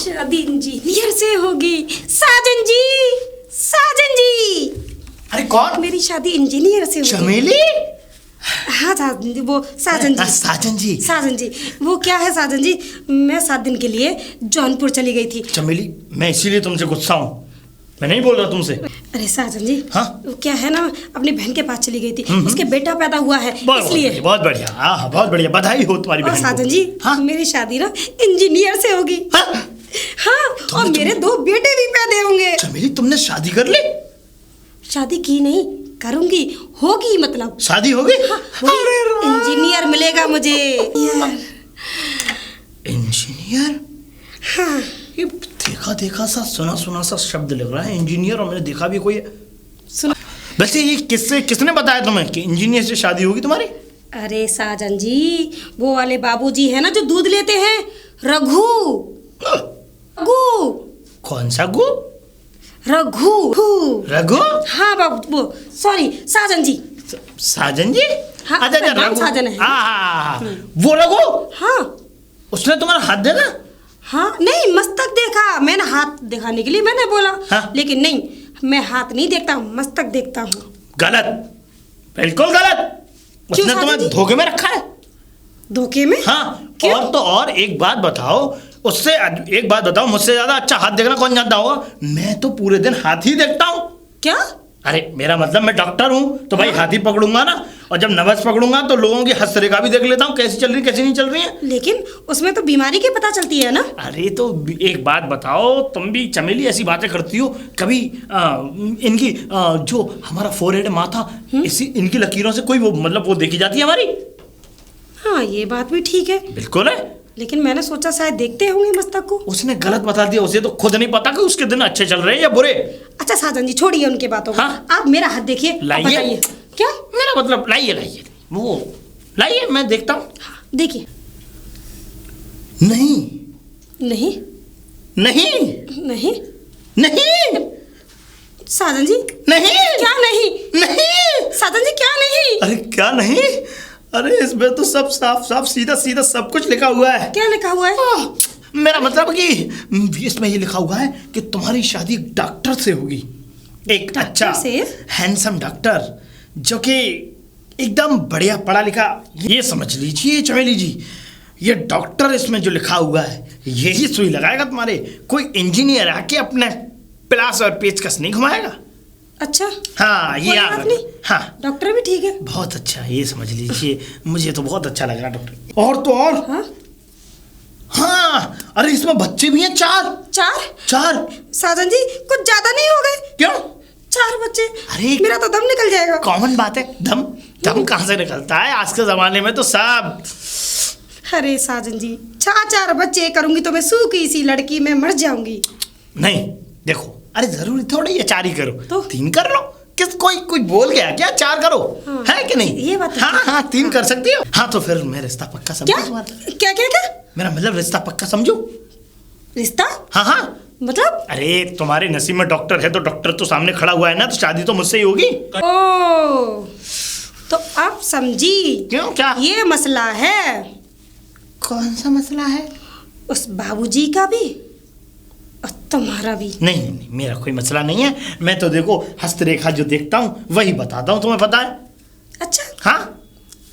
शादी इंजीनियर से होगी। साजन जी, साजन जी। अरे कौन? मेरी शादी इंजीनियर से होगी। चमेली? हाँ साजन जी, वो साजन जी। साजन जी। साजन जी, वो क्या है साजन जी, मैं 7 दिन के लिए जौनपुर चली गई थी। चमेली, मैं इसीलिए तुमसे गुस्सा हूँ, मैं नहीं बोल रहा तुमसे। अरे साजन जी, हाँ? वो क्या है ना, अपनी बहन के पास चली गई थी, उसके बेटा पैदा हुआ है इसलिए। बहुत बढ़िया, हाँ बहुत बढ़िया, बधाई हो तुम्हारी और बहन को। साजन जी, हाँ? मेरी शादी ना इंजीनियर से होगी। हाँ? हाँ, और मेरे 2 बेटे भी पैदा होंगे। चमेली, तुमने शादी कर ली? शादी की नहीं, करूंगी, होगी मतलब। शादी हो गई? हाँ, इंजीनियर मिलेगा मुझे। इंजीनियर? हाँ। ये देखा देखा सा, सुना सुना सा शब्द लग रहा है इंजीनियर, और मैंने देखा भी कोई। सुनो, वैसे ये किसने बताया तुम्हें कि इंजीनियर से शादी होगी तुम्हारी? अरे साजन जी, वो वाले बाबूजी है ना जो दूध लेते हैं, रघु। रघु। कौन सा गु? रघु। रघु? हाँ बाबू, वो सॉरी साजन जी। साजन जी? हाँ, अच्छा अच्छा, नाम रघु। साजन है। हाँ, वो रघु? हाँ उसने तुम्हारा हाथ देना? हाँ, नहीं मस्तक देखा, मैंने हाथ दिखाने के लिए मैंने बोला। हाँ? लेकिन नहीं, मैं हाथ नहीं देखता, मस्तक देखता हूँ। गलत, बिल्कुल गलत। क्यों उसने साजन तुम्हें जी? धोखे में रखा है। धोखे में? हाँ। क्यों? और तो और एक बात बताओ, उससे एक बात बताओ, मुझसे ज्यादा अच्छा हाथ देखना कौन जानता होगा? मैं तो पूरे दिन हाथ ही देखता हूँ। क्या? अरे मेरा मतलब, मैं डॉक्टर हूँ तो भाई हाँ? हाथ ही पकड़ूंगा ना, और जब नब्ज पकड़ूंगा तो लोगों की हस्तरेखा भी देख लेता हूँ, कैसी चल रही कैसी नहीं चल रही है। लेकिन उसमें तो बीमारी की पता चलती है ना। अरे तो एक बात बताओ, तुम भी चमेली ऐसी बातें करती हो कभी? इनकी जो हमारा फोरहेड माथा, इसी इनकी लकीरों से कोई वो मतलब वो देखी जाती है हमारी? हाँ, ये बात भी ठीक है, बिल्कुल है। लेकिन मैंने सोचा शायद देखते होंगे मस्तक को। उसने गलत बता दिया, उसे तो खुद नहीं पता कि उसके दिन अच्छे चल रहे हैं या बुरे। अच्छा साजन जी, छोड़िए उनके बातों को। हाँ? आप मेरा हाथ देखिए, आप लाइए। बताइए। क्या? मेरा मतलब लाइए लाइए, वो लाइए, मैं देखता हूँ। देखिए। नहीं नहीं नहीं नहीं नहीं साजन जी, नहीं। क्या नहीं? नहीं साजन जी, क्या नहीं? अरे क्या नहीं? अरे इसमें तो सब साफ साफ सीधा सीधा सब कुछ लिखा हुआ है। क्या लिखा हुआ है? मेरा मतलब कि इसमें ये लिखा हुआ है कि तुम्हारी शादी डॉक्टर से होगी, एक अच्छा से? हैंडसम डॉक्टर, जो कि एकदम बढ़िया पढ़ा लिखा। ये समझ लीजिए चमेली जी, ये डॉक्टर इसमें जो लिखा हुआ है यही सुई लगाएगा तुम्हारे। कोई इंजीनियर आके अपने प्लास और पेचकस नहीं घुमाएगा। अच्छा। हाँ, ये कोई याद बात रखो। नहीं। हाँ, डॉक्टर भी ठीक है। बहुत अच्छा, ये समझ लीजिए, मुझे तो बहुत अच्छा लग रहा डॉक्टर। और तो और हाँ? हाँ, अरे इसमें बच्चे भी हैं 4। 4 साजन जी, कुछ ज्यादा नहीं हो गए? क्यों? 4 बच्चे? अरे मेरा तो दम निकल जाएगा। कॉमन बात है, दम कहाँ से निकलता है? आज के जमाने में तो सब। अरे साजन जी, 4 बच्चे करूंगी तो मैं सूखी सी लड़की में मर जाऊंगी। नहीं, देखो, अरे जरूरी थोड़ी ये 4 ही करो, तो 3 कर लो। किस कोई बोल गया क्या 4 करो? हाँ, है कि नहीं? ये बात तो हाँ हाँ, 3 कर सकती हो। हाँ, तो फिर मैं रिश्ता पक्का समझू क्या? तुम्हारा। क्या क्या क्या? मेरा मतलब रिश्ता पक्का समझू। रिश्ता? हाँ हाँ, मतलब? अरे तुम्हारे नसीब में डॉक्टर है तो डॉक्टर तो सामने खड़ा हुआ है ना, तो शादी तो मुझसे ही होगी। ओ, तो आप समझी। क्यों, क्या? ये मसला है। कौन सा मसला है? उस बाबूजी का भी और तुम्हारा भी। नहीं नहीं नहीं, मेरा कोई मसला नहीं है। मैं तो देखो हस्तरेखा जो देखता हूँ वही बताता हूँ, तुम्हें पता है। अच्छा, हाँ,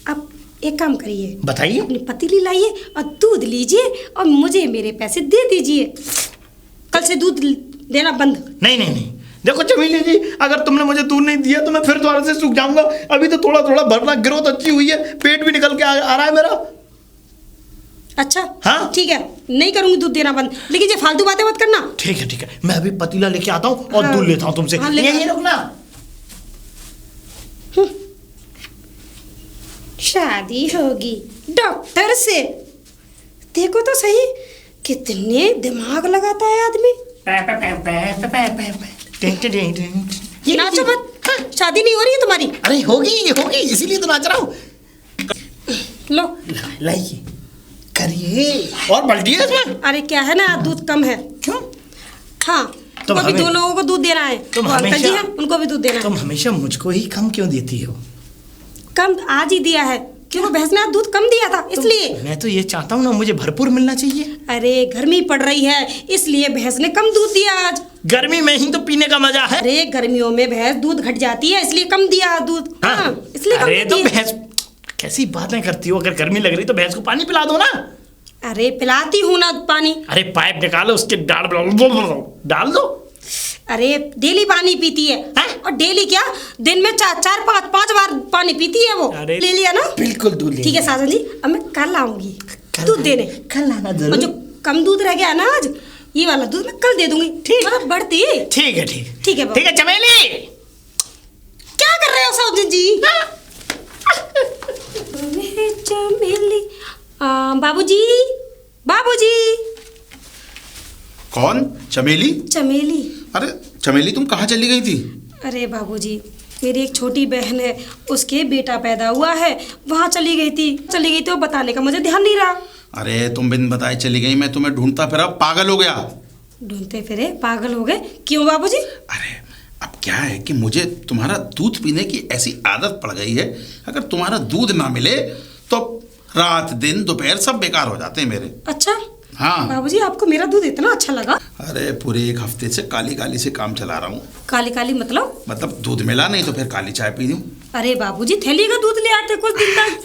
आप एक काम करिए, बताइए। अपनी पतीली लाइए और दूध लीजिए और मुझे मेरे पैसे दे दीजिए। कल से दूध देना बंद। नहीं नहीं नहीं, देखो चमेली जी, अगर तुमने मुझे दूध नहीं दिया तो मैं फिर दोबारा से सूख जाऊंगा। अभी तो थोड़ा थोड़ा भरना, ग्रोथ अच्छी हुई है, पेट भी निकल के आ रहा है मेरा। अच्छा हाँ? ठीक है, नहीं करूंगी दूध देना बंद, लेकिन ये फालतू बातें मत करना। ठीक है, मैं अभी पतीला लेके आता हूँ और हाँ। दूध लेता हूँ तुमसे। हाँ, ले यही आओ। रुकना। शादी होगी डॉक्टर से। देखो तो सही, कितने दिमाग लगाता है आदमी। नाचो मत। हाँ, शादी नहीं हो रही है तुम्हारी। अरे होगी, इसीलिए तो नाच रहा हूँ। लो लाइए, करिए और पलटिए इसमें। अरे क्या है ना, दूध कम है। क्यों? हाँ, तुम अभी हमें- 2 लोगों को दूध देना है। तुम वो अंकल जी हमेशा- हैं, उनको भी दूध देना तुम है। हमेशा मुझको ही कम क्यों देती हो? कम आज ही दिया है, क्योंकि भैंस ने आज दूध कम दिया था इसलिए। मैं तो ये चाहता हूँ ना, मुझे भरपूर मिलना चाहिए। अरे गर्मी पड़ रही है इसलिए भैंस ने कम दूध दिया आज। गर्मी में ही तो पीने का मजा है। अरे गर्मियों में भैंस दूध घट जाती है इसलिए कम दिया दूध। हाँ, इसलिए कम अरे तो दिया। भैंस कैसी बातें करती हो, अगर गर्मी लग रही तो भैंस को पानी पिला दो ना। अरे पिलाती हूँ ना पानी। अरे पाइप निकालो, उसके डाल दो। अरे डेली पानी पीती है। और डेली क्या, दिन में चार पाँच बार पानी पीती है वो। अरे ले लिया ना, बिल्कुल दूध ले। ठीक है साजन जी, अब मैं कल आऊंगी दूध देने। कल आना जरूर। और जो कम दूध रह गया ना आज, ये वाला दूध मैं कल दे दूंगी। ठीक। मतलब बढ़ती। ठीक है ठीक है ठीक है। चमेली क्या कर रहे हो साजन जी? चमेली बाबूजी, बाबूजी। कौन? चमेली? चमेली। अरे चमेली, तुम कहाँ चली गई थी? अरे बाबूजी, मेरी एक छोटी बहन है, उसके बेटा पैदा हुआ है, वहाँ चली गई थी वो बताने का मुझे ध्यान नहीं रहा। अरे तुम बिन बताए चली गई, मैं तुम्हें ढूंढता फिरा पागल हो गया। ढूंढते फिरे पागल हो गए? क्यों बाबूजी? अरे अब क्या है कि मुझे तुम्हारा दूध पीने की ऐसी आदत पड़ गई है, अगर तुम्हारा दूध ना मिले तो रात दिन दोपहर सब बेकार हो जाते हैं मेरे। अच्छा। हाँ बाबूजी, आपको मेरा दूध इतना अच्छा लगा? अरे पूरे एक हफ्ते से काली काली से काम चला रहा हूँ। काली काली मतलब? मतलब दूध मिला नहीं तो फिर काली चाय पी दूँ। अरे बाबूजी, थैली का दूध ले आते कुछ दिन तक।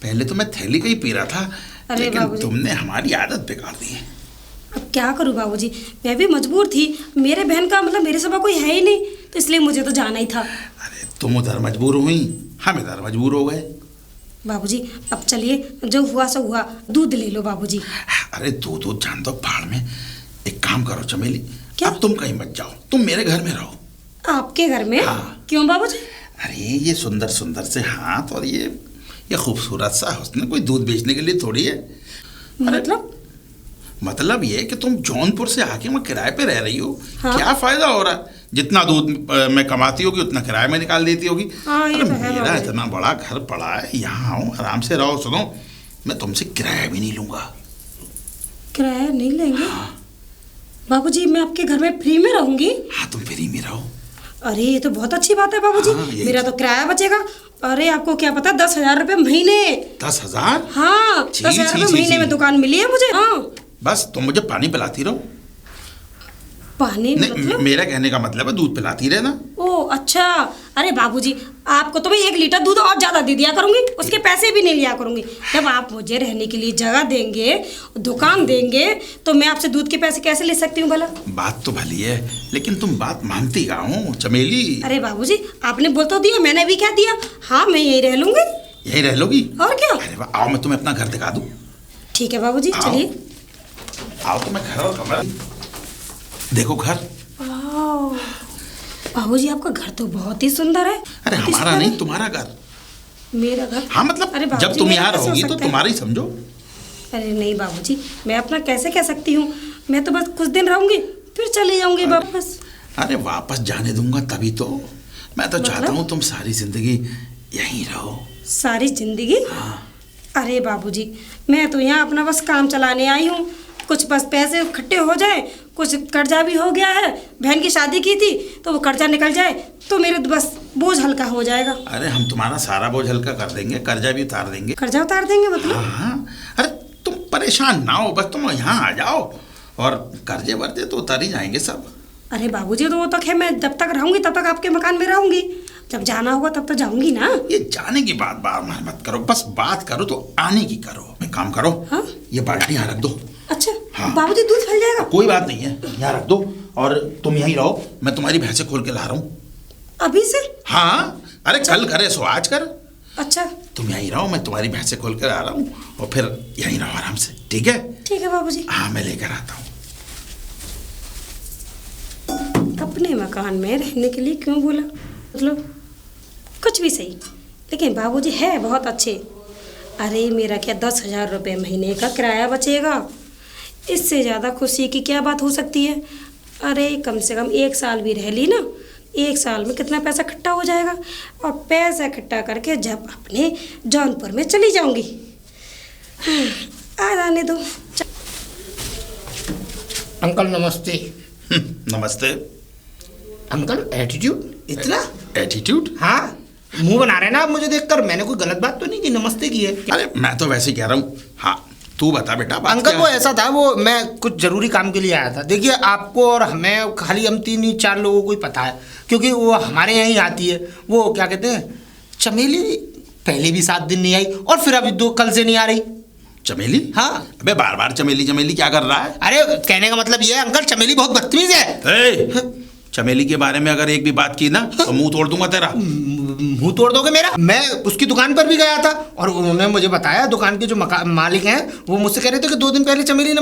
पहले तो मैं थैली का ही पी रहा था, अरे लेकिन बाबूजी, तुमने हमारी आदत बिगाड़ दी है। अब क्या करूँ बाबूजी, मैं भी मजबूर थी। मेरे बहन का मतलब मेरे सिवा कोई है ही नहीं, तो इसलिए मुझे तो जाना ही था। अरे तुम उधर मजबूर हुई, हम इधर मजबूर हो गए। बाबूजी अब चलिए, जो हुआ सो हुआ, दूध ले लो बाबूजी। अरे दूध जान दो पहाड़ में। एक काम करो चमेली, क्या? अब तुम कहीं मत जाओ, तुम मेरे घर में रहो। आपके घर में? हाँ। क्यों बाबूजी? अरे ये सुंदर सुंदर से हाथ और ये खूबसूरत सा हुस्न कोई दूध बेचने के लिए थोड़ी है। मतलब ये कि तुम जौनपुर से आके वहाँ किराए पे रह रही हो। हाँ? क्या फायदा हो रहा है? जितना दूध मैं कमाती होगी उतना किराए में निकाल देती होगी। हाँ, ये अरे तो है मेरा बाबूजी। इतना बड़ा घर पड़ा है, यहाँ आओ आराम से रहो। सुनो, मैं तुमसे किराया भी नहीं लूंगा। किराया नहीं लेंगे? बाबूजी, मैं आपके घर में फ्री में रहूंगी? हाँ तुम फ्री में रहो। अरे ये तो बहुत अच्छी बात है बाबूजी। हाँ, मेरा तो किराया बचेगा। अरे आपको क्या पता, 10,000 रुपये महीने। 10,000? हाँ, छी, 10,000 छी, रुपये छी, महीने छी। में दुकान मिली है मुझे। हाँ। बस तुम मुझे पानी पिलाती रहो। पानी नहीं, मतलब? मेरा कहने का मतलब है दूध पिलाती रहना। ओह अच्छा। अरे बाबूजी, आपको तो मैं 1 लीटर दूध और ज़्यादा दे दिया करूंगी, उसके पैसे भी नहीं लिया करूंगी। जब आप मुझे रहने के लिए जगह देंगे, दुकान देंगे, तो मैं आपसे दूध के पैसे कैसे ले सकती हूँ भला? बात तो भली है, लेकिन तुम बात मानती कहाँ हो चमेली? अरे बाबूजी, आपने बोल तो दिया, मैंने भी क्या दिया। हाँ, मैं यही रह लूंगी। यही रह लोगी? और क्या। अरे वाह, आओ मैं तुम्हें अपना घर दिखा दूं। ठीक है बाबूजी, आओ। चलिए। आओ तुम्हें घर और कमरा देखो। घर बाबूजी, आपका घर तो बहुत ही सुंदर है। अरे बहुत ही हमारा सुंदर नहीं, है। तुम्हारा घर। मेरा घर? हाँ मतलब अरे बाबूजी, जब तुम मेरा यहाँ कैसे हो रहोगी तो सकता है? तुम्हारा ही समझो। अरे नहीं बाबूजी, मैं अपना कैसे कह सकती हूँ। मैं तो बस कुछ दिन रहूंगी, फिर चली जाऊंगी वापस। अरे वापस जाने दूंगा तभी तो। मैं तो चाहता हूँ तुम सारी जिंदगी यहीं रहो। सारी जिंदगी? हाँ। अरे बाबूजी, मैं तो यहाँ अपना बस काम चलाने आई हूँ। कुछ बस पैसे इकट्ठे हो जाए, कुछ कर्जा भी हो गया है, बहन की शादी की थी तो वो कर्जा निकल जाए तो मेरे बस बोझ हल्का हो जाएगा। अरे हम तुम्हारा सारा बोझ हल्का कर देंगे, कर्जा भी उतार देंगे। कर्जा उतार देंगे मतलब? हाँ। अरे तुम परेशान ना हो, बस तुम यहाँ आ जाओ और कर्जे वर्जे तो उतर ही जाएंगे सब। अरे बाबूजी, तो वो तक है, मैं जब तक रहूंगी तब तक आपके मकान में रहूंगी। जब जाना होगा तब तो जाऊंगी ना। ये जाने की बात बार बार मत करो, बस बात करो तो आने की करो। एक काम करो। हाँ? ये बाल्टी यहाँ रख दो। अच्छा। हाँ। बाबूजी, दूध फैल जाएगा? कोई बात नहीं है, यहाँ रख दो और तुम यहीं रहो। मैं तुम्हारी भैंसे खोल के ला रहा हूँ। अभी से? हाँ। अरे कल करे सो आज कर। अच्छा। तुम यहीं रहो, मैं तुम्हारी भैंसे खोल के ला रहा हूँ और फिर यहीं रहो आराम से। ठीक है? ठीक है बाबूजी। हाँ मैं लेकर आता हूँ। अपने मकान में रहने के लिए क्यों बोला, मतलब कुछ भी सही, लेकिन बाबूजी है बहुत अच्छे। अरे मेरा क्या 10,000 रुपये महीने का किराया बचेगा, इससे ज़्यादा खुशी की क्या बात हो सकती है। अरे कम से कम 1 साल भी रह ली ना, 1 साल में कितना पैसा इकट्ठा हो जाएगा। और पैसा इकट्ठा करके जब अपने जौनपुर में चली जाऊंगी। आ जाने दो। अंकल नमस्ते। नमस्ते। अंकल एटीट्यूड इतना? एटीट्यूड? हाँ, मुंह बना रहे ना आप मुझे देखकर, मैंने कोई गलत बात तो नहीं की, नमस्ते की है। अरे मैं तो वैसे ही कह रहा हूँ। हाँ तू बता बेटा बात अंकल क्या वो है? ऐसा था, वो मैं कुछ जरूरी काम के लिए आया था। देखिए आपको और हमें, खाली हम 3-4 लोगों को ही पता है, क्योंकि वो हमारे यहाँ ही आती है। वो क्या कहते हैं, चमेली पहले भी 7 दिन नहीं आई और फिर अभी 2 कल से नहीं आ रही। चमेली? हाँ। अबे बार बार चमेली चमेली क्या कर रहा है? अरे कहने का मतलब ये है अंकल, चमेली बहुत बदतमीज है। ए, चमेली के बारे में अगर एक भी बात की ना तो मुंह तोड़ दूंगा तेरा। मुंह तोड़ दोगे मेरा? मैं उसकी दुकान पर भी गया था और उन्होंने मुझे बताया, दुकान के जो मालिक हैं वो मुझसे कह रहे थे कि 2 दिन पहले चमेली ने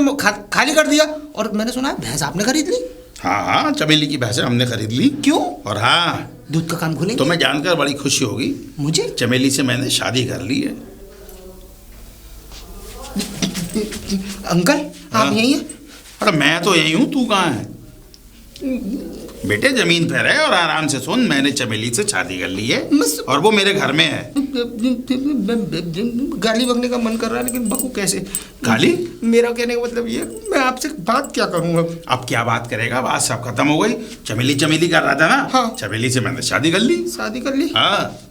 खाली कर दिया। और मैंने सुना भैंस आपने खरीद ली। हाँ हाँ, चमेली की भैंसें हमने खरीद ली। क्यों? और हाँ, दूध का काम खोलेंगे? तुम्हें जानकर बड़ी खुशी होगी, मुझे चमेली से मैंने शादी कर ली है। अंकल आप यही हैं? अरे मैं तो यही हूँ, तू कहाँ है? बेटे जमीन पे रहे और आराम से सुन, मैंने चमेली से शादी कर ली है और वो मेरे घर में है। गाली बकने का मन कर रहा है लेकिन बकू कैसे? गाली? मेरा कहने का मतलब ये, मैं आपसे बात क्या करूँ अब क्या बात करेगा, बात सब खत्म हो गई। चमेली चमेली कर रहा था ना? हाँ। चमेली से मैंने शादी कर ली। शादी कर ली? हाँ।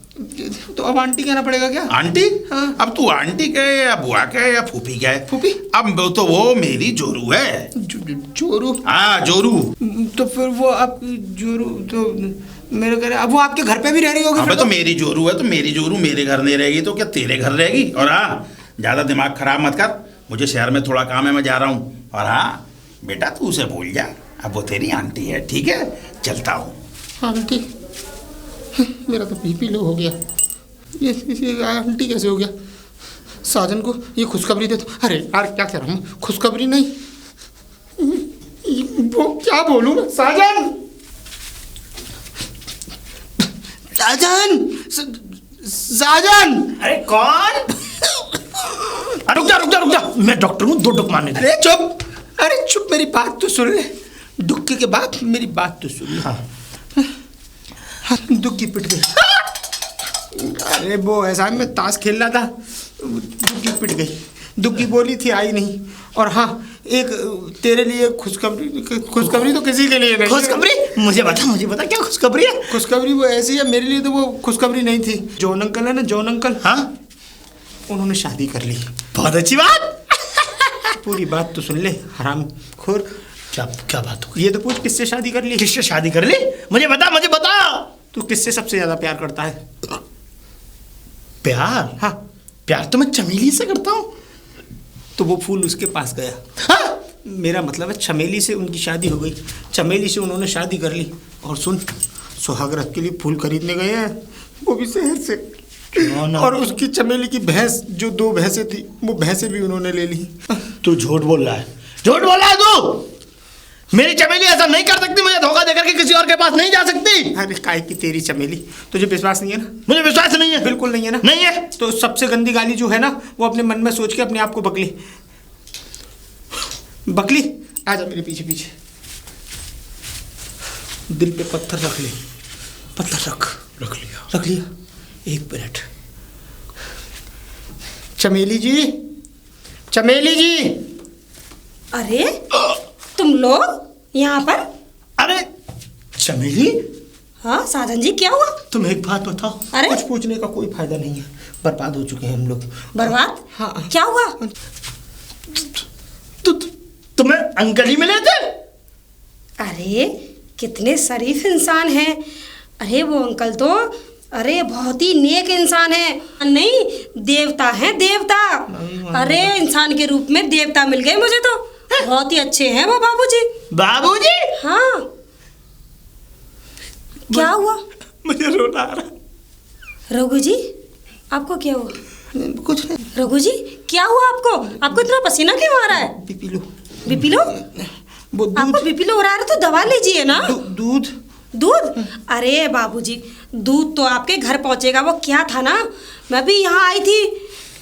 तो अब आंटी कहना पड़ेगा क्या? आंटी? हाँ। अब तू आंटी कहे या बुआ कहे या फूफी कहे। फूफी? अब तो वो मेरी जोरू है। जोरू? हाँ जोरू। तो फिर वो आप जोरू तो मेरे घर, अब वो आपके घर पे भी रह रही होगी? अबे तो मेरी जोरू है, तो मेरी जोरू मेरे घर नहीं रहेगी तो क्या तेरे घर रहेगी? और हाँ, ज्यादा दिमाग खराब मत कर, मुझे शहर में थोड़ा काम है, मैं जा रहा हूँ। और हाँ बेटा तू उसे भूल जा, अब वो तेरी आंटी है, ठीक है? चलता हूँ। आंटी? मेरा तो बीपी लो हो गया। ये आंटी कैसे हो गया? साजन को ये खुशखबरी दे दो। अरे यार क्या कह रहा हूँ, खुशखबरी नहीं, वो क्या बोलूँ मैं? साजन! साजन! साजन! अरे कौन? रुक जा रुक जा रुक जा, मैं डॉक्टर हूँ, 2 डुक मारने दे। अरे चुप! अरे चुप, मेरी बात तो सुन ले। डुक्की के बाद मेरी बात तो सुन ले। हाँ। दुक्की पिट गई। अरे वो ऐसा मैं ताश खेल रहा था, दुक्की पिट गई। दुक्की बोली थी आई नहीं। और हाँ, एक तेरे लिए खुशखबरी तो किसी के लिए नहीं। खुशखबरी? मुझे बता क्या खुशखबरी है? खुशखबरी वो ऐसी है, मेरे लिए तो वो खुशखबरी नहीं थी। जॉन अंकल है ना, जॉन अंकल, हाँ, उन्होंने शादी कर ली। बहुत अच्छी बात। पूरी बात तो सुन ले हराम खोर। क्या बात हो गई? ये तो पूछ, किससे शादी कर ली? किससे शादी कर ली? मुझे बता। तू किससे सबसे ज्यादा प्यार करता है? प्यार? हाँ। प्यार तो मैं चमेली से करता हूँ। तो वो फूल उसके पास गया। हाँ? मेरा मतलब है चमेली से उनकी शादी हो गई, चमेली से उन्होंने शादी कर ली। और सुन, सुहागरात के लिए फूल खरीदने गए हैं, वो भी शहर से। और उसकी चमेली की भैंस, जो 2 भैंसें थी, वो भैंसें भी उन्होंने ले ली। तू झूठ बोल रहा है, झूठ बोल रहा है तू। मेरी चमेली ऐसा नहीं कर सकती, मुझे धोखा देकर के किसी और के पास नहीं जा सकती। अरे काय की तेरी चमेली, तुझे विश्वास नहीं है ना? मुझे विश्वास नहीं है। बिल्कुल नहीं है ना? नहीं है। तो सबसे गंदी गाली जो है ना, वो अपने मन में सोच के अपने आप को बकली। आजा मेरे पीछे पीछे। दिल पे पत्थर रख ले, पत्थर रख लिया। 1 मिनट। चमेली जी। अरे तुम लोग यहाँ पर? अरे चमेली, हाँ साजन जी, क्या हुआ? तुम एक बात बताओ। अरे कुछ पूछने का कोई फायदा नहीं है, बर्बाद हो चुके हैं हम लोग। बर्बाद? हाँ। क्या हुआ? तुम्हें अंकल ही मिले थे? अरे कितने शरीफ इंसान हैं। अरे वो अंकल तो अरे बहुत ही नेक इंसान है। नहीं, देवता हैं, देवता। अरे इंसान के रूप में देवता मिल गए मुझे तो। बहुत ही अच्छे हैं वो बाबूजी। बाबूजी? हाँ। क्या हुआ? मुझे रोना आ रहा। रघु जी, आपको क्या हुआ? कुछ नहीं। रघु जी, क्या हुआ आपको? आपको इतना पसीना क्यों आ रहा है? BP low. वो आपको बीपी लो हो रहा है तो दवा लीजिए ना। दूध? अरे बाबूजी, दूध तो आपके घर पहुंचेगा। वो क्या था ना, मैं भी यहाँ आई थी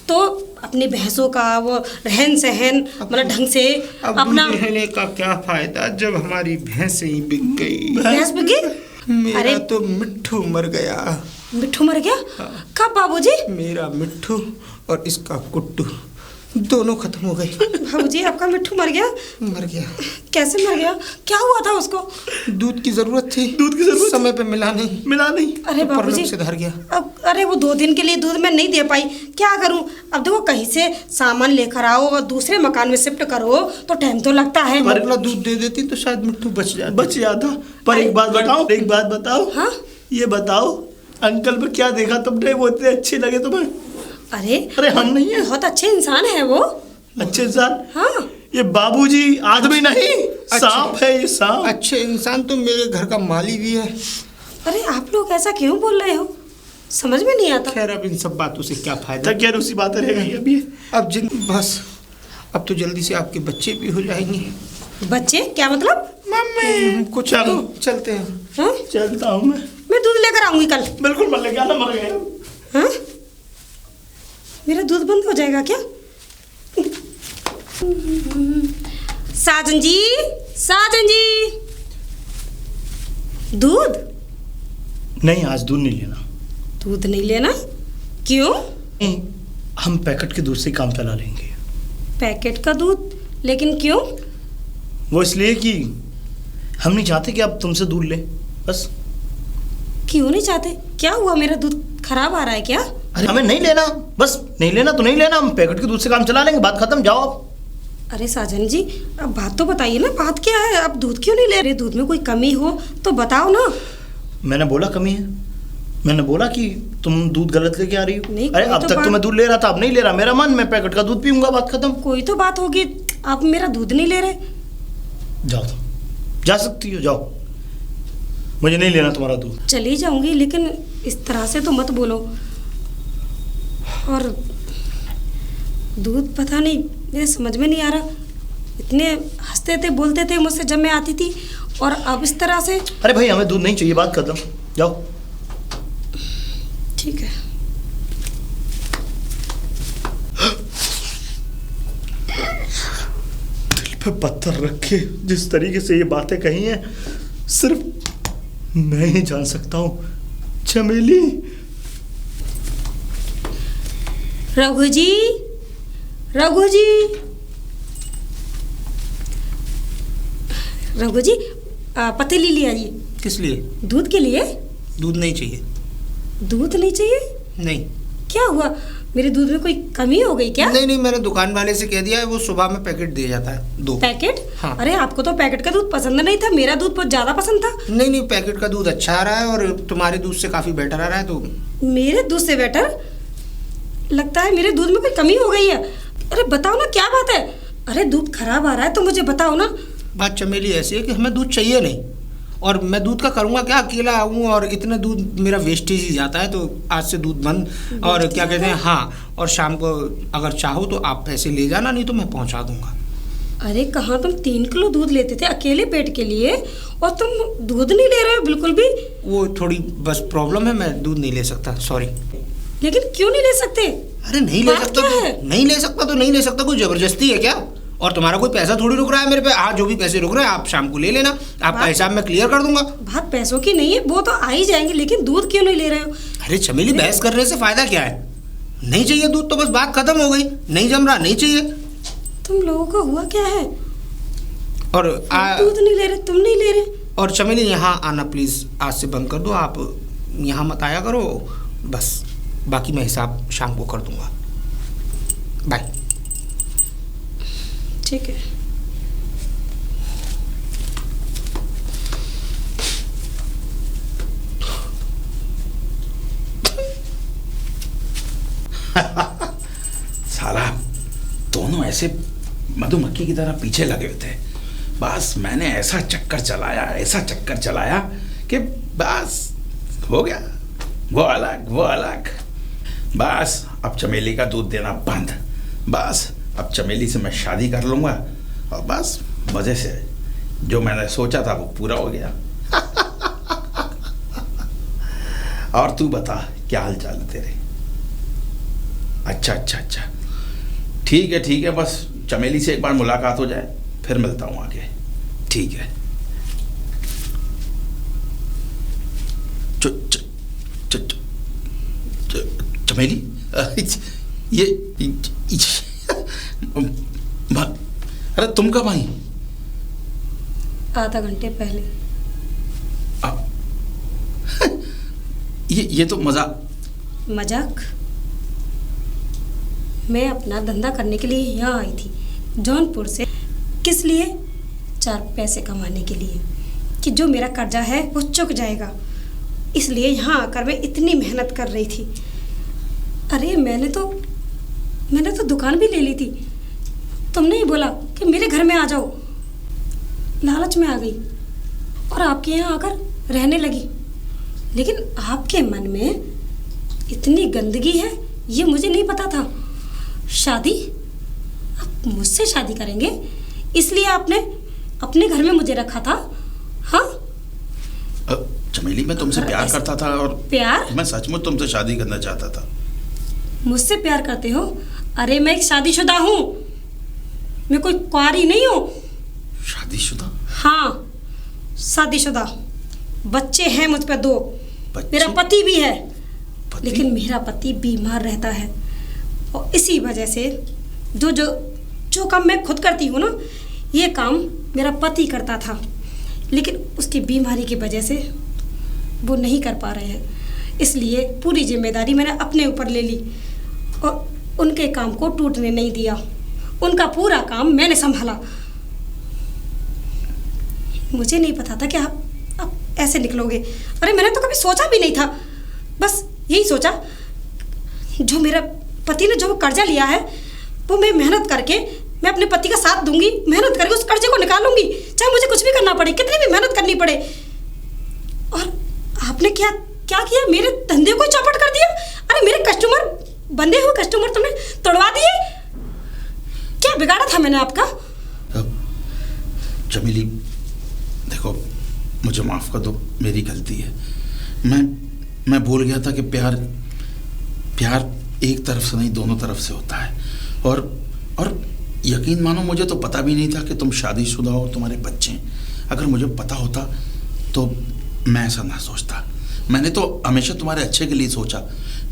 तो अपनी भैंसों का वो रहन सहन मतलब ढंग से अपना। रहने का क्या फायदा जब हमारी भैंसें ही बिक गई। भैंस बिक गई? मेरा तो मिट्ठू मर गया। मिट्ठू मर गया? कब बाबूजी? मेरा मिट्ठू और इसका कुट्टू दोनों खत्म हो गई। बाबूजी आपका मिट्ठू मर गया? मर गया। कैसे मर गया? क्या हुआ था उसको? दूध की जरूरत थी। दूध की जरूरत? समय पे मिला नहीं। अरे तो बाबूजी परलोक से धर गया। अब अरे वो 2 दिन के लिए दूध मैं नहीं दे पाई, क्या करूं? अब देखो कहीं से सामान लेकर आओ और दूसरे मकान में शिफ्ट करो तो टाइम तो लगता है। पर अपना दूध दे देती तो शायद मिट्टू बच जाता। पर एक बात बताओ, हाँ? ये बताओ अंकल पे क्या देखा तुमने, वो इतने अच्छे लगे तुम्हें? अरे हम नहीं है? बहुत अच्छे इंसान है वो। अच्छे इंसान? हाँ। ये बाबूजी आदमी नहीं, सांप है ये, सांप। अच्छे इंसान तो मेरे घर का माली भी है। अरे आप लोग ऐसा क्यों बोल रहे हो, समझ में नहीं आता। खैर अब इन सब बातों से क्या फायदा। तक यार उसी बातें रह गई अभी। बस अब तो जल्दी से आपके बच्चे भी हो जाएंगे। बच्चे? क्या मतलब? मम्मी कुछ चलो चलते हैं। हाँ? चलता हूँ मैं दूध लेकर आऊंगी कल। बिल्कुल मर लेके आना, मर गए। हाँ? मेरा दूध बंद हो जाएगा क्या? साजन जी, साजन जी, दूध? नहीं, आज दूध नहीं लेना। दूध नहीं लेना? क्यों? हम पैकेट के दूध से काम चला लेंगे। पैकेट का दूध? लेकिन क्यों? वो इसलिए कि हम नहीं चाहते कि आप तुमसे दूध ले, बस। क्यों नहीं चाहते? क्या हुआ, मेरा दूध खराब आ रहा है क्या? अरे हमें नहीं लेना, बस नहीं लेना तो नहीं लेना, हम पैकेट के दूध से काम चला लेंगे, बात खत्म, जाओ आप। अरे साजन जी अब बात तो बताइए ना, बात क्या है? आप दूध क्यों नहीं ले रहे? दूध में कोई कमी हो तो बताओ ना। मैंने बोला कमी है? मैंने बोला कि तुम दूध गलत लेके आ रही हो? नहीं, अरे कोई अब तो तक बात- तो मैं दूध ले रहा था, अब नहीं ले रहा, मेरा मन, मैं पैकेट का दूध पीऊंगा, बात खत्म। कोई तो बात होगी, आप मेरा दूध नहीं ले रहे। जाओ तुम, जा सकती हो, जाओ, मुझे नहीं लेना तुम्हारा दूध। चली जाऊंगी लेकिन इस तरह से तो मत बोलो। और दूध पता नहीं मेरे समझ में नहीं आ रहा, इतने हंसते थे बोलते थे मुझसे जब मैं आती थी, और अब इस तरह से। अरे भाई हमें दूध नहीं चाहिए, बात खत्म, जाओ। ठीक है। दिल पे पत्थर रखे जिस तरीके से ये बातें कही हैं, सिर्फ मैं ही जान सकता हूँ। चमेली, रघु जी, रघु जी, रघु जी, पतीली ले आइए। किस लिए? दूध के लिए। दूध नहीं चाहिए। दूध नहीं चाहिए? नहीं। क्या हुआ, मेरे दूध में कोई कमी हो गई क्या? नहीं, मैंने दुकान वाले से कह दिया है, वो सुबह में पैकेट दे जाता है 2 पैकेट? हाँ। अरे आपको तो पैकेट का दूध पसंद नहीं था, मेरा दूध बहुत ज्यादा पसंद था। नहीं, पैकेट का दूध अच्छा आ रहा है और तुम्हारे दूध से काफी बेटर आ रहा है। तो मेरे दूध से बेटर? लगता है मेरे दूध में कोई कमी हो गई है। अरे बताओ ना क्या बात है? अरे दूध खराब आ रहा है तो मुझे बताओ ना। बात चमेली ऐसी है कि हमें दूध चाहिए नहीं, और मैं दूध का करूँगा क्या, अकेला हूँ और इतना दूध मेरा वेस्टेज ही जाता है। तो आज से दूध बंद। और क्या कहते हैं, हाँ, और शाम को अगर चाहो तो आप पैसे ले जाना, नहीं तो मैं पहुँचा दूँगा। अरे कहाँ, तुम 3 किलो दूध लेते थे अकेले पेट के लिए और तुम दूध नहीं ले रहे हो बिल्कुल भी? वो थोड़ी बस प्रॉब्लम है, मैं दूध नहीं ले सकता, सॉरी। लेकिन क्यों नहीं ले सकते? अरे नहीं ले बात सकता क्या तो है? नहीं ले सकता तो नहीं ले सकता, कोई जबरदस्ती है क्या? और तुम्हारा कोई पैसा थोड़ी रुक रहा है मेरे पे। हाँ, जो भी पैसे रुक रहे हैं आप शाम को ले लेना, आपका हिसाब मैं क्लियर कर दूंगा। बात पैसों की नहीं है, वो तो आ ही जाएंगे, लेकिन दूध क्यों नहीं ले रहे हो? अरे चमेली, बहस करने से फायदा क्या है? नहीं चाहिए दूध तो बस बात खत्म हो गई। नहीं जम रहा, नहीं चाहिए। तुम लोगों को हुआ क्या है? और दूध नहीं ले रहे, तुम नहीं ले रहे। और चमेली यहाँ आना प्लीज आज से बंद कर दो, आप यहाँ मत आया करो बस। बाकी मैं हिसाब शाम को कर दूंगा। बाय। ठीक है। साला दोनों ऐसे मधुमक्खी की तरह पीछे लगे हुए थे। बस मैंने ऐसा चक्कर चलाया कि बस हो गया, वो अलग। बस अब चमेली का दूध देना बंद। बस अब चमेली से मैं शादी कर लूँगा और बस मज़े से जो मैंने सोचा था वो पूरा हो गया। और तू बता क्या हाल चाल है तेरे? अच्छा, ठीक है, बस चमेली से एक बार मुलाकात हो जाए फिर मिलता हूँ आगे। ठीक है। चमेली, ये अरे तुम कब आई? आधा घंटे पहले। ये तो मजाक? मैं अपना धंधा करने के लिए यहाँ आई थी जौनपुर से। किस लिए? 4 पैसे कमाने के लिए, कि जो मेरा कर्जा है वो चुक जाएगा। इसलिए यहाँ आकर मैं इतनी मेहनत कर रही थी। अरे मैंने तो दुकान भी ले ली थी। तुमने ही बोला कि मेरे घर में आ जाओ। लालच में आ गई और आपके यहाँ आकर रहने लगी। लेकिन आपके मन में इतनी गंदगी है ये मुझे नहीं पता था। शादी? आप मुझसे शादी करेंगे इसलिए आपने अपने घर में मुझे रखा था? हाँ चमेली, मैं तुमसे प्यार करता था और प्यार? मैं सचमुच तुमसे शादी करना चाहता था। मुझसे प्यार करते हो? अरे मैं एक शादीशुदा हूँ, मैं कोई कुंवारी नहीं हूँ। शादीशुदा? हाँ शादीशुदा। बच्चे हैं मुझ पे 2। मेरा पति भी है। लेकिन मेरा पति बीमार रहता है और इसी वजह से जो काम मैं खुद करती हूँ ना, ये काम मेरा पति करता था। लेकिन उसकी बीमारी की वजह से वो नहीं कर पा रहे हैं। इसलिए पूरी जिम्मेदारी मैंने अपने ऊपर ले ली और उनके काम को टूटने नहीं दिया। उनका पूरा काम मैंने संभाला। मुझे नहीं पता था कि आप ऐसे निकलोगे। अरे मैंने तो कभी सोचा भी नहीं था। बस यही सोचा, जो मेरा पति ने जो कर्जा लिया है वो मैं मेहनत करके मैं अपने पति का साथ दूंगी, मेहनत करके उस कर्जे को निकालूंगी, चाहे मुझे कुछ भी करना पड़े, कितनी भी मेहनत करनी पड़े। और आपने क्या किया? मेरे धंधे को चौपट कर दिया। अरे मेरे कस्टमर, बंधे हुए कस्टमर तुमने तोड़वा दिए। क्या बिगाड़ा था मैंने आपका? चमेली देखो, मुझे माफ कर दो, मेरी गलती है। मैं भूल गया था कि प्यार एक तरफ से नहीं, दोनों तरफ से होता है। और यकीन मानो, मुझे तो पता भी नहीं था कि तुम शादीशुदा हो, तुम्हारे बच्चे हैं। अगर मुझे पता होता तो मैं ऐसा ना सोचता। मैंने तो हमेशा तुम्हारे अच्छे के लिए सोचा।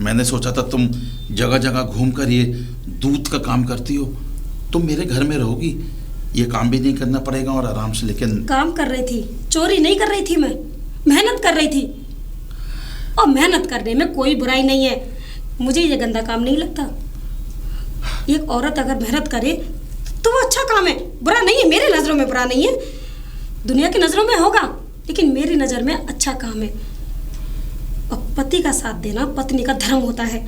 मैंने सोचा था तुम जगह जगह घूम कर ये दूध का काम करती हो, तुम मेरे घर में रहोगी, ये काम भी नहीं करना पड़ेगा और आराम से। लेकिन काम कर रही थी, चोरी नहीं कर रही थी, मैं मेहनत कर रही थी। और मेहनत करने में कोई बुराई नहीं है, मुझे ये गंदा काम नहीं लगता। एक औरत अगर मेहनत करे तो वो अच्छा काम है, बुरा नहीं है। मेरे नज़रों में बुरा नहीं है, दुनिया की नज़रों में होगा, लेकिन मेरी नज़र में अच्छा काम है। और पति का साथ देना पत्नी का धर्म होता है।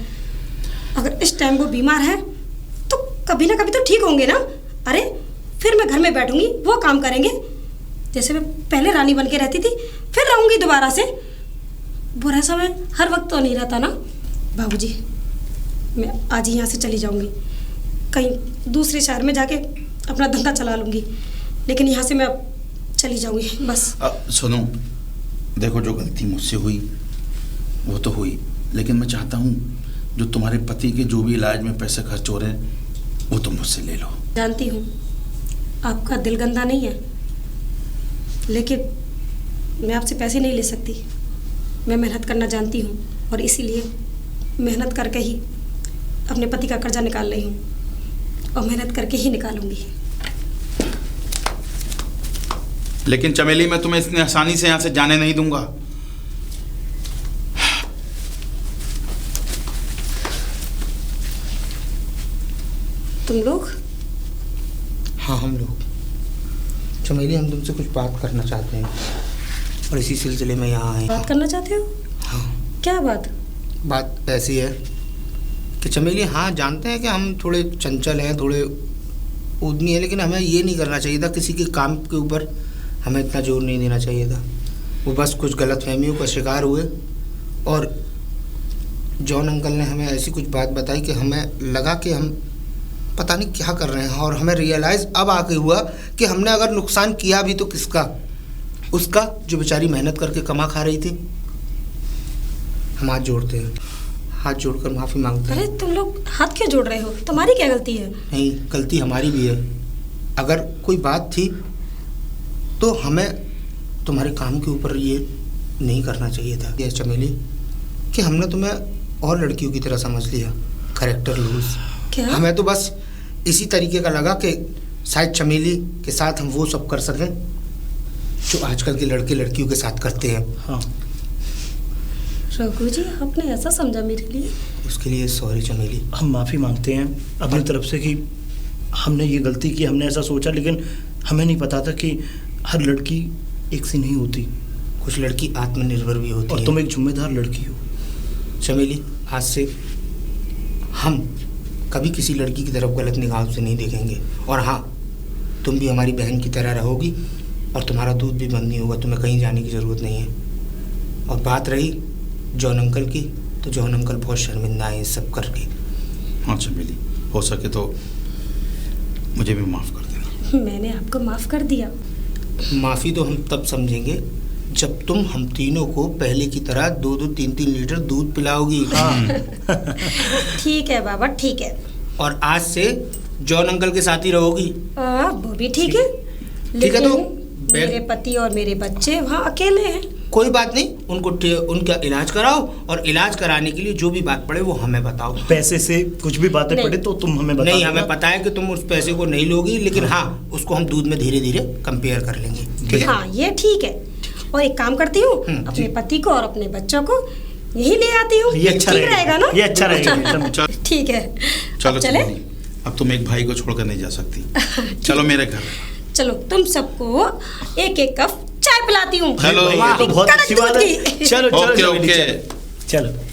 अगर इस टाइम वो बीमार है तो कभी ना कभी तो ठीक होंगे ना। अरे फिर मैं घर में बैठूंगी, वो काम करेंगे। जैसे मैं पहले रानी बन के रहती थी, फिर रहूंगी दोबारा से। बुरा समय हर वक्त तो नहीं रहता ना। बाबूजी, मैं आज ही यहाँ से चली जाऊंगी, कहीं दूसरे शहर में जाके अपना धंधा चला लूंगी। लेकिन यहाँ से मैं अब चली जाऊंगी बस। सुनो, देखो, जो गलती मुझसे हुई वो तो हुई, लेकिन मैं चाहता हूँ जो तुम्हारे पति के जो भी इलाज में पैसे खर्च हो रहे हैं वो तुम मुझसे ले लो। जानती हूँ आपका दिल गंदा नहीं है, लेकिन मैं आपसे पैसे नहीं ले सकती। मैं मेहनत करना जानती हूँ और इसीलिए मेहनत करके ही अपने पति का कर्जा निकाल रही हूँ और मेहनत करके ही निकालूंगी। लेकिन चमेली, मैं तुम्हें इतनी आसानी से यहाँ से जाने नहीं दूंगा। तुम लोग? हाँ, हम लोग। चमेली, हम तुमसे कुछ बात करना चाहते हैं और इसी सिलसिले में यहाँ आए। बात करना चाहते हो? हाँ। क्या बात? बात ऐसी है कि चमेली, हाँ जानते हैं कि हम थोड़े चंचल हैं, थोड़े उद्यमी हैं, लेकिन हमें ये नहीं करना चाहिए था। किसी के काम के ऊपर हमें इतना जोर नहीं देना चाहिए था। वो बस कुछ गलतफहमियों का शिकार हुए और जॉन अंकल ने हमें ऐसी कुछ बात बताई कि हमें लगा कि हम पता नहीं क्या कर रहे हैं। और हमें रियलाइज़ अब आके हुआ कि हमने अगर नुकसान किया भी तो किसका? उसका, जो बेचारी मेहनत करके कमा खा रही थी। हम हाथ जोड़ते हैं, हाथ जोड़कर माफ़ी मांगते हैं। अरे तुम लोग हाथ क्यों जोड़ रहे हो? तुम्हारी क्या गलती है? नहीं, गलती हमारी भी है। अगर कोई बात थी तो हमें तुम्हारे काम के ऊपर ये नहीं करना चाहिए था। ये चमेली कि हमने तुम्हें और लड़कियों की तरह समझ लिया, कैरेक्टर लूज। क्या? हमें तो बस इसी तरीके का लगा कि शायद चमेली के साथ हम वो सब कर सकें जो आजकल के लड़के लड़कियों के साथ करते हैं। हाँ रघु जी आपने ऐसा समझा मेरे लिए? उसके लिए सॉरी चमेली। हम माफ़ी मांगते हैं अपनी तरफ से कि हमने ये गलती की, हमने ऐसा सोचा, लेकिन हमें नहीं पता था कि हर लड़की एक सी नहीं होती कुछ लड़की आत्मनिर्भर भी होती और है। तुम एक जिम्मेदार लड़की हो। चमेली, आज से हम कभी किसी लड़की की तरफ गलत निगाह से नहीं देखेंगे। और हाँ, तुम भी हमारी बहन की तरह रहोगी और तुम्हारा दूध भी बंद नहीं होगा, तुम्हें कहीं जाने की ज़रूरत नहीं है। और बात रही जॉन अंकल की, तो जॉन अंकल बहुत शर्मिंदा है इस सब करके। हाँ चमेली, हो सके तो मुझे भी माफ़ कर देना। मैंने आपको माफ़ कर दिया। माफ़ी तो हम तब समझेंगे जब तुम हम तीनों को पहले की तरह 2-2, 3-3 लीटर दूध पिलाओगी। ठीक है बाबा, ठीक है। और आज से जॉन अंकल के साथ ही रहोगी। वो भी ठीक है, ठीक है, तो लेकिन मेरे पति और मेरे बच्चे वहाँ अकेले हैं। कोई बात नहीं, उनका इलाज कराओ और इलाज कराने के लिए जो भी बात पड़े वो हमें बताओ। पैसे से कुछ भी बातें नहीं। पड़े तो तुम हमें बता नहीं, देना। हमें पता है कि तुम उस पैसे को नहीं लोगी, लेकिन हाँ उसको हम दूध में धीरे धीरे कंपेयर कर लेंगे। ठीक है? हाँ ये ठीक है। और एक काम करती हूँ, अपने पति को और अपने बच्चों को यही ले आती हूँ। ये अच्छा ठीक रहेगा ना? ये अच्छा रहेगा। चल ठीक है। चलो अब चले? चमेली, अब तुम एक भाई को छोड़कर नहीं जा सकती। चलो मेरे घर। चलो तुम सबको एक एक कप चाय पिलाती हूँ। चलो। भाई, ये तो बहुत कड़क अच्छी बात दूध है। की। चलो चलो ओके चमेली, ओके। चलो चलो।